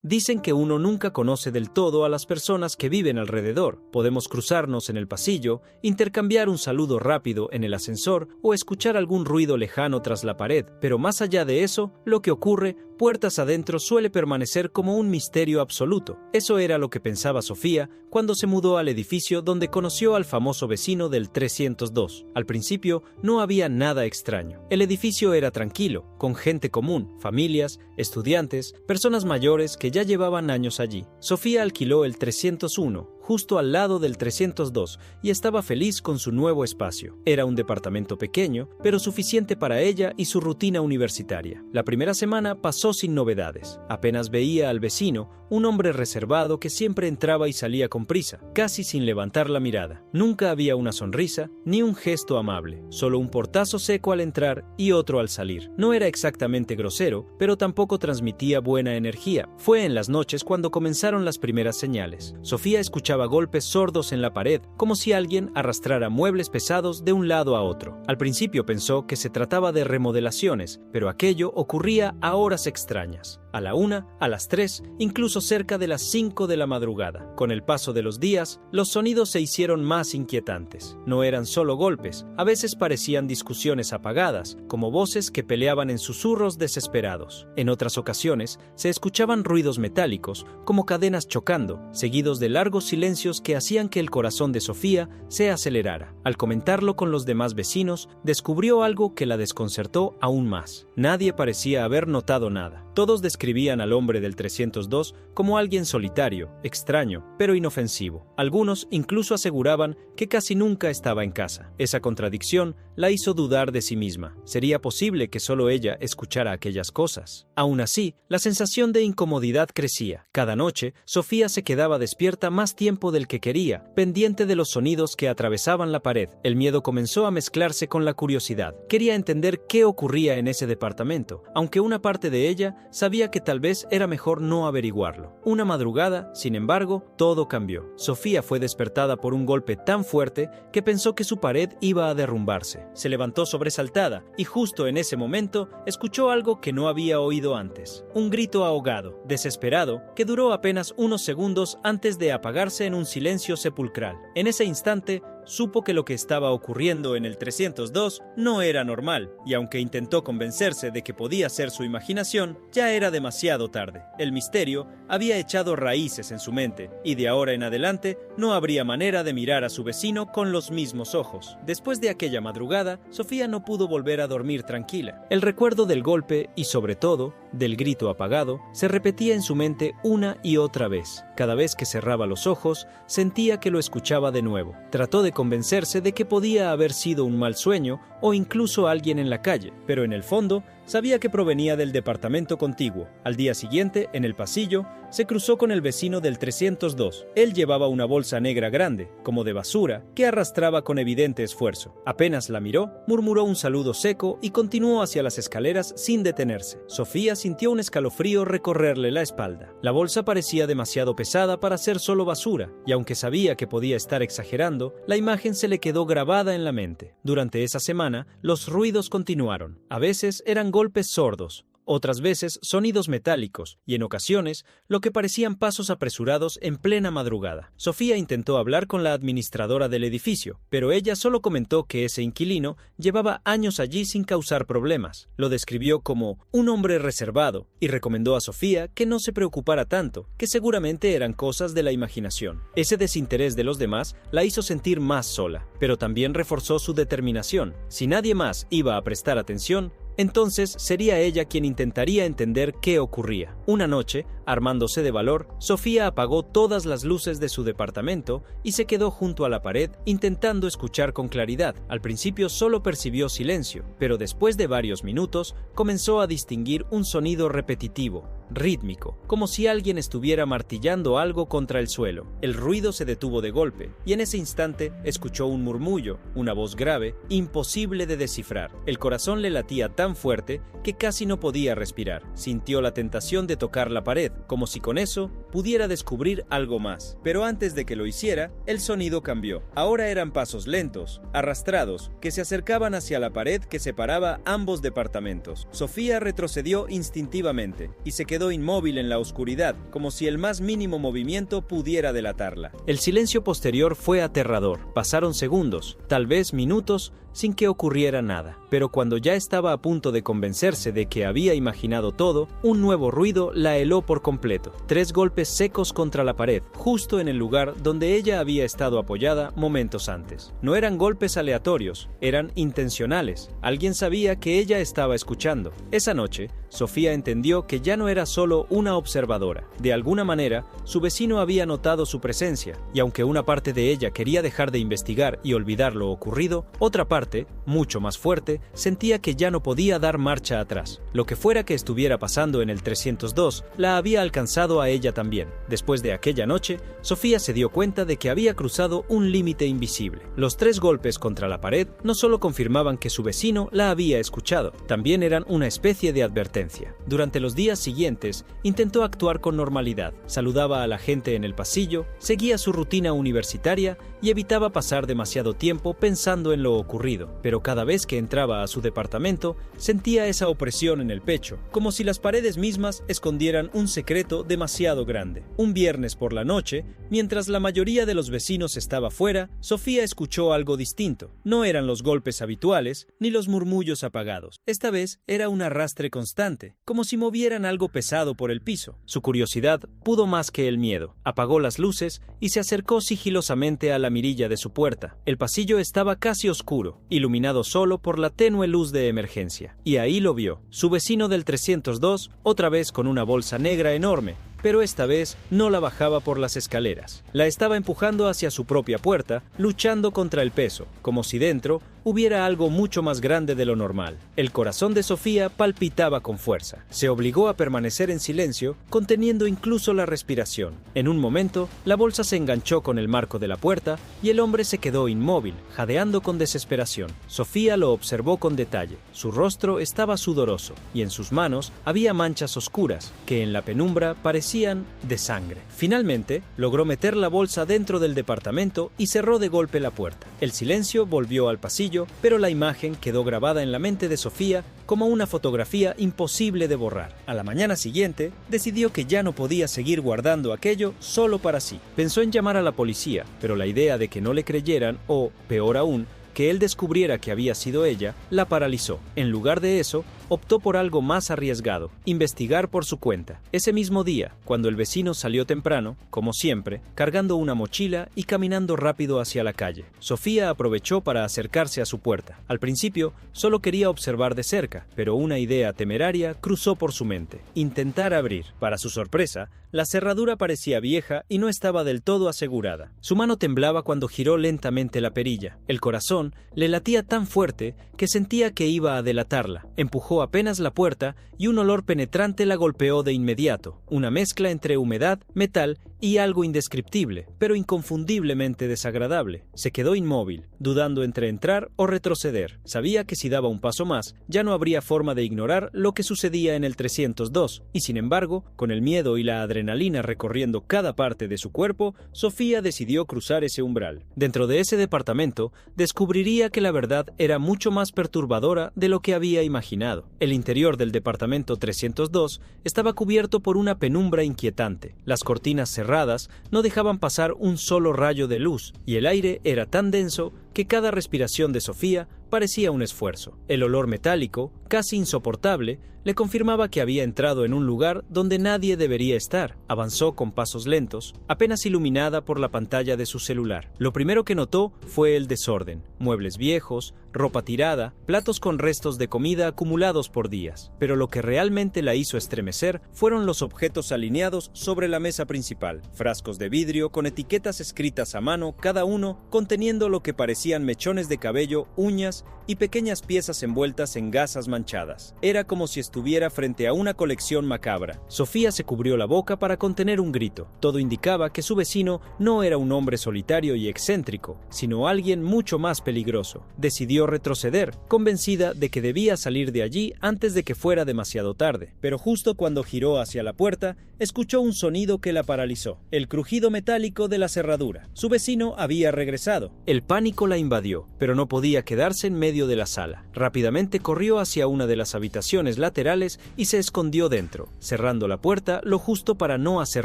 Dicen que uno nunca conoce del todo a las personas que viven alrededor. Podemos cruzarnos en el pasillo, intercambiar un saludo rápido en el ascensor o escuchar algún ruido lejano tras la pared, pero más allá de eso, lo que ocurre puertas adentro suele permanecer como un misterio absoluto. Eso era lo que pensaba Sofía cuando se mudó al edificio donde conoció al famoso vecino del 302. Al principio no había nada extraño. El edificio era tranquilo, con gente común, familias, estudiantes, personas mayores que ya llevaban años allí. Sofía alquiló el 301, justo al lado del 302, y estaba feliz con su nuevo espacio. Era un departamento pequeño, pero suficiente para ella y su rutina universitaria. La primera semana pasó sin novedades. Apenas veía al vecino, un hombre reservado que siempre entraba y salía con prisa, casi sin levantar la mirada. Nunca había una sonrisa, ni un gesto amable, solo un portazo seco al entrar y otro al salir. No era exactamente grosero, pero tampoco transmitía buena energía. Fue en las noches cuando comenzaron las primeras señales. Sofía escuchaba golpes sordos en la pared, como si alguien arrastrara muebles pesados de un lado a otro. Al principio pensó que se trataba de remodelaciones, pero aquello ocurría a horas extrañas. A la 1, a las 3, incluso cerca de las 5 de la madrugada. Con el paso de los días, los sonidos se hicieron más inquietantes. No eran solo golpes, a veces parecían discusiones apagadas, como voces que peleaban en susurros desesperados. En otras ocasiones, se escuchaban ruidos metálicos, como cadenas chocando, seguidos de largos silencios que hacían que el corazón de Sofía se acelerara. Al comentarlo con los demás vecinos, descubrió algo que la desconcertó aún más. Nadie parecía haber notado nada. Todos describían al hombre del 302 como alguien solitario, extraño, pero inofensivo. Algunos incluso aseguraban que casi nunca estaba en casa. Esa contradicción la hizo dudar de sí misma. ¿Sería posible que solo ella escuchara aquellas cosas? Aún así, la sensación de incomodidad crecía. Cada noche, Sofía se quedaba despierta más tiempo del que quería, pendiente de los sonidos que atravesaban la pared. El miedo comenzó a mezclarse con la curiosidad. Quería entender qué ocurría en ese departamento, aunque una parte de ella sabía que tal vez era mejor no averiguarlo. Una madrugada, sin embargo, todo cambió. Sofía fue despertada por un golpe tan fuerte que pensó que su pared iba a derrumbarse. Se levantó sobresaltada y justo en ese momento escuchó algo que no había oído antes. Un grito ahogado, desesperado, que duró apenas unos segundos antes de apagarse en un silencio sepulcral. En ese instante, supo que lo que estaba ocurriendo en el 302 no era normal, y aunque intentó convencerse de que podía ser su imaginación, ya era demasiado tarde. El misterio había echado raíces en su mente, y de ahora en adelante no habría manera de mirar a su vecino con los mismos ojos. Después de aquella madrugada, Sofía no pudo volver a dormir tranquila. El recuerdo del golpe y, sobre todo, del grito apagado, se repetía en su mente una y otra vez. Cada vez que cerraba los ojos, sentía que lo escuchaba de nuevo. Trató de convencerse de que podía haber sido un mal sueño o incluso alguien en la calle, pero en el fondo sabía que provenía del departamento contiguo. Al día siguiente, en el pasillo, se cruzó con el vecino del 302. Él llevaba una bolsa negra grande, como de basura, que arrastraba con evidente esfuerzo. Apenas la miró, murmuró un saludo seco y continuó hacia las escaleras sin detenerse. Sofía sintió un escalofrío recorrerle la espalda. La bolsa parecía demasiado pesada para ser solo basura, y aunque sabía que podía estar exagerando, la imagen se le quedó grabada en la mente. Durante esa semana, los ruidos continuaron. A veces eran golpes sordos, otras veces sonidos metálicos y en ocasiones lo que parecían pasos apresurados en plena madrugada. Sofía intentó hablar con la administradora del edificio, pero ella solo comentó que ese inquilino llevaba años allí sin causar problemas. Lo describió como un hombre reservado y recomendó a Sofía que no se preocupara tanto, que seguramente eran cosas de la imaginación. Ese desinterés de los demás la hizo sentir más sola, pero también reforzó su determinación. Si nadie más iba a prestar atención, entonces sería ella quien intentaría entender qué ocurría. Una noche, armándose de valor, Sofía apagó todas las luces de su departamento y se quedó junto a la pared intentando escuchar con claridad. Al principio solo percibió silencio, pero después de varios minutos comenzó a distinguir un sonido repetitivo, rítmico, como si alguien estuviera martillando algo contra el suelo. El ruido se detuvo de golpe y en ese instante escuchó un murmullo, una voz grave, imposible de descifrar. El corazón le latía tan fuerte que casi no podía respirar. Sintió la tentación de tocar la pared, como si con eso pudiera descubrir algo más. Pero antes de que lo hiciera, el sonido cambió. Ahora eran pasos lentos, arrastrados, que se acercaban hacia la pared que separaba ambos departamentos. Sofía retrocedió instintivamente y se quedó inmóvil en la oscuridad, como si el más mínimo movimiento pudiera delatarla. El silencio posterior fue aterrador. Pasaron segundos, tal vez minutos, sin que ocurriera nada. Pero cuando ya estaba a punto de convencerse de que había imaginado todo, un nuevo ruido la heló por completo. 3 golpes secos contra la pared, justo en el lugar donde ella había estado apoyada momentos antes. No eran golpes aleatorios, eran intencionales. Alguien sabía que ella estaba escuchando. Esa noche, Sofía entendió que ya no era solo una observadora. De alguna manera, su vecino había notado su presencia, y aunque una parte de ella quería dejar de investigar y olvidar lo ocurrido, otra parte, mucho más fuerte, sentía que ya no podía dar marcha atrás. Lo que fuera que estuviera pasando en el 302 la había alcanzado a ella también. Después de aquella noche, Sofía se dio cuenta de que había cruzado un límite invisible. Los 3 golpes contra la pared no solo confirmaban que su vecino la había escuchado, también eran una especie de advertencia. Durante los días siguientes, intentó actuar con normalidad, saludaba a la gente en el pasillo, seguía su rutina universitaria y evitaba pasar demasiado tiempo pensando en lo ocurrido, pero cada vez que entraba a su departamento, sentía esa opresión en el pecho, como si las paredes mismas escondieran un secreto demasiado grande. Un viernes por la noche, mientras la mayoría de los vecinos estaba fuera, Sofía escuchó algo distinto. No eran los golpes habituales, ni los murmullos apagados. Esta vez era un arrastre constante, como si movieran algo pesado por el piso. Su curiosidad pudo más que el miedo. Apagó las luces y se acercó sigilosamente a la mirilla de su puerta. El pasillo estaba casi oscuro, iluminado solo por la tenue luz de emergencia. Y ahí lo vio, su vecino del 302, otra vez con una bolsa negra enorme, pero esta vez no la bajaba por las escaleras. La estaba empujando hacia su propia puerta, luchando contra el peso, como si dentro hubiera algo mucho más grande de lo normal. El corazón de Sofía palpitaba con fuerza. Se obligó a permanecer en silencio, conteniendo incluso la respiración. En un momento, la bolsa se enganchó con el marco de la puerta y el hombre se quedó inmóvil, jadeando con desesperación. Sofía lo observó con detalle. Su rostro estaba sudoroso y en sus manos había manchas oscuras que en la penumbra parecían de sangre. Finalmente, logró meter la bolsa dentro del departamento y cerró de golpe la puerta. El silencio volvió al pasillo, pero la imagen quedó grabada en la mente de Sofía como una fotografía imposible de borrar. A la mañana siguiente, decidió que ya no podía seguir guardando aquello solo para sí. Pensó en llamar a la policía, pero la idea de que no le creyeran o, peor aún, que él descubriera que había sido ella, la paralizó. En lugar de eso, optó por algo más arriesgado, investigar por su cuenta. Ese mismo día, cuando el vecino salió temprano, como siempre, cargando una mochila y caminando rápido hacia la calle, Sofía aprovechó para acercarse a su puerta. Al principio, solo quería observar de cerca, pero una idea temeraria cruzó por su mente: intentar abrir. Para su sorpresa, la cerradura parecía vieja y no estaba del todo asegurada. Su mano temblaba cuando giró lentamente la perilla. El corazón le latía tan fuerte que sentía que iba a delatarla. Empujó apenas la puerta y un olor penetrante la golpeó de inmediato, una mezcla entre humedad, metal y algo indescriptible, pero inconfundiblemente desagradable. Se quedó inmóvil, dudando entre entrar o retroceder. Sabía que si daba un paso más, ya no habría forma de ignorar lo que sucedía en el 302, y sin embargo, con el miedo y la adrenalina recorriendo cada parte de su cuerpo, Sofía decidió cruzar ese umbral. Dentro de ese departamento, descubriría que la verdad era mucho más perturbadora de lo que había imaginado. El interior del departamento 302 estaba cubierto por una penumbra inquietante. Las cortinas cerradas no dejaban pasar un solo rayo de luz, y el aire era tan denso que cada respiración de Sofía parecía un esfuerzo. El olor metálico, casi insoportable, le confirmaba que había entrado en un lugar donde nadie debería estar. Avanzó con pasos lentos, apenas iluminada por la pantalla de su celular. Lo primero que notó fue el desorden: muebles viejos, ropa tirada, platos con restos de comida acumulados por días. Pero lo que realmente la hizo estremecer fueron los objetos alineados sobre la mesa principal. Frascos de vidrio con etiquetas escritas a mano, cada uno conteniendo lo que parecía aparecían mechones de cabello, uñas y pequeñas piezas envueltas en gasas manchadas. Era como si estuviera frente a una colección macabra. Sofía se cubrió la boca para contener un grito. Todo indicaba que su vecino no era un hombre solitario y excéntrico, sino alguien mucho más peligroso. Decidió retroceder, convencida de que debía salir de allí antes de que fuera demasiado tarde. Pero justo cuando giró hacia la puerta, escuchó un sonido que la paralizó: el crujido metálico de la cerradura. Su vecino había regresado. El pánico la invadió, pero no podía quedarse en medio de la sala. Rápidamente corrió hacia una de las habitaciones laterales y se escondió dentro, cerrando la puerta lo justo para no hacer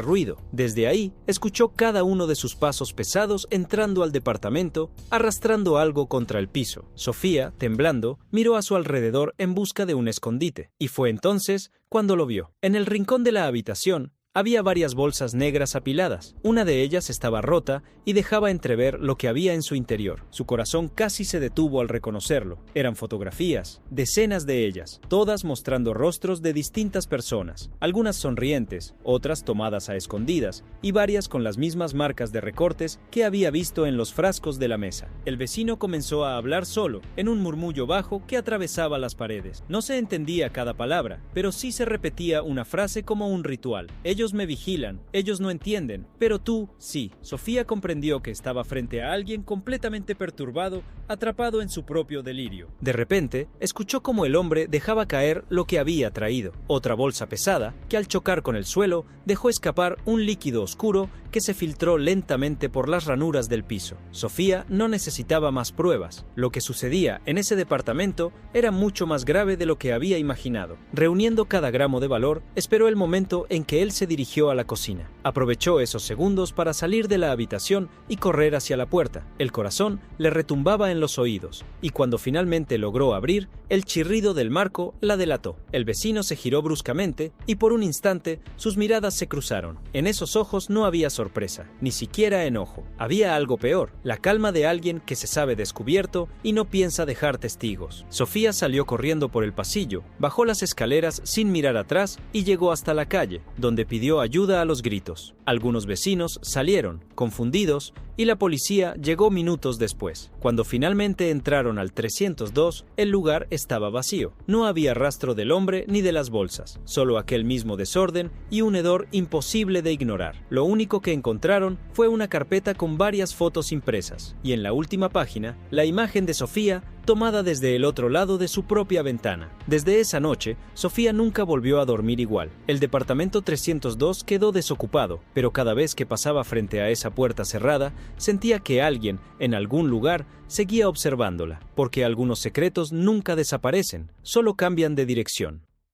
ruido. Desde ahí, escuchó cada uno de sus pasos pesados entrando al departamento, arrastrando algo contra el piso. Sofía, temblando, miró a su alrededor en busca de un escondite, y fue entonces cuando lo vio. En el rincón de la habitación había varias bolsas negras apiladas. Una de ellas estaba rota y dejaba entrever lo que había en su interior. Su corazón casi se detuvo al reconocerlo. Eran fotografías, decenas de ellas, todas mostrando rostros de distintas personas, algunas sonrientes, otras tomadas a escondidas, y varias con las mismas marcas de recortes que había visto en los frascos de la mesa. El vecino comenzó a hablar solo, en un murmullo bajo que atravesaba las paredes. No se entendía cada palabra, pero sí se repetía una frase como un ritual. Ellos me vigilan, ellos no entienden, pero tú sí. Sofía comprendió que estaba frente a alguien completamente perturbado, atrapado en su propio delirio. De repente, escuchó cómo el hombre dejaba caer lo que había traído, otra bolsa pesada, que al chocar con el suelo, dejó escapar un líquido oscuro que se filtró lentamente por las ranuras del piso. Sofía no necesitaba más pruebas. Lo que sucedía en ese departamento era mucho más grave de lo que había imaginado. Reuniendo cada gramo de valor, esperó el momento en que él se dirigió a la cocina. Aprovechó esos segundos para salir de la habitación y correr hacia la puerta. El corazón le retumbaba en los oídos, y cuando finalmente logró abrir, el chirrido del marco la delató. El vecino se giró bruscamente y por un instante sus miradas se cruzaron. En esos ojos no había sorpresa, ni siquiera enojo. Había algo peor: la calma de alguien que se sabe descubierto y no piensa dejar testigos. Sofía salió corriendo por el pasillo, bajó las escaleras sin mirar atrás y llegó hasta la calle, donde pidió ayuda a los gritos. Algunos vecinos salieron, confundidos, y la policía llegó minutos después. Cuando finalmente entraron al 302, el lugar estaba vacío. No había rastro del hombre ni de las bolsas, solo aquel mismo desorden y un hedor imposible de ignorar. Lo único que encontraron fue una carpeta con varias fotos impresas, y en la última página, la imagen de Sofía tomada desde el otro lado de su propia ventana. Desde esa noche, Sofía nunca volvió a dormir igual. El departamento 302 quedó desocupado, pero cada vez que pasaba frente a esa puerta cerrada, sentía que alguien, en algún lugar, seguía observándola, porque algunos secretos nunca desaparecen, solo cambian de dirección.